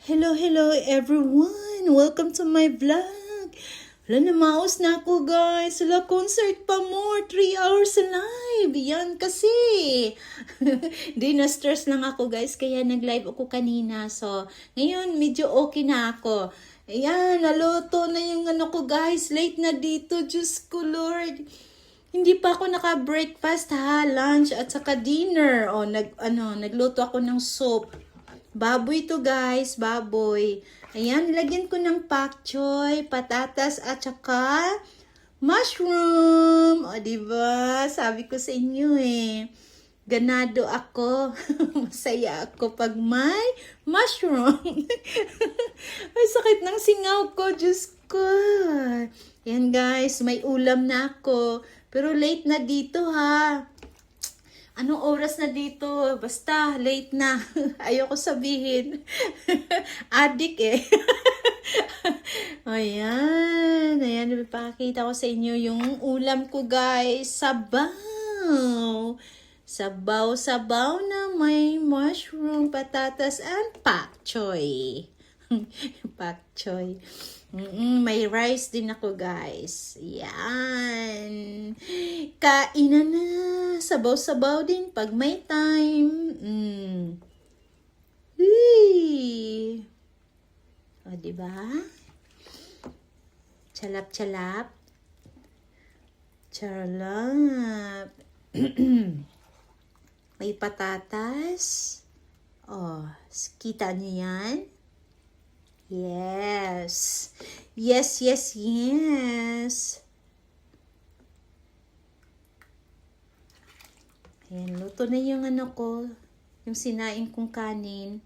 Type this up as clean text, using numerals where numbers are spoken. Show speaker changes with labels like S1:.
S1: Hello everyone! Welcome to my vlog! Wala na, maos na ako guys. Wala, concert pa more. 3 hours live. Yan kasi. Di na-stress lang ako guys. Kaya nag-live ako kanina. So, ngayon medyo okay na ako. Ayan, naluto na yung ano ko guys. Late na dito. Diyos ko Lord. Hindi pa ako naka-breakfast ha. Lunch at saka dinner. O, nagluto ako ng soup. Baboy to guys, baboy. Ayan, lagyan ko ng pak choy, patatas at saka mushroom. O, diba? Sabi ko sa inyo eh. Ganado ako. Masaya ako pag may mushroom. Ay, sakit ng singaw ko. Diyos ko. Ayan guys, may ulam na ako. Pero late na dito ha. Anong oras na dito? Basta, late na. Ayoko sabihin. Adik eh. Ayan. Ayan, ipakita ko sa inyo yung ulam ko guys. Sabaw. Sabaw na may mushroom, patatas, and pak choy. Pak choy. May rice din ako guys. Yan. Kainan na. Sabaw-sabaw din pag may time. O, diba? Chalap-chalap. Charlap. May patatas. O, kita niyo yan? Yes. Yes. Ayan, luto na yung ano ko, yung sinaing kong kanin.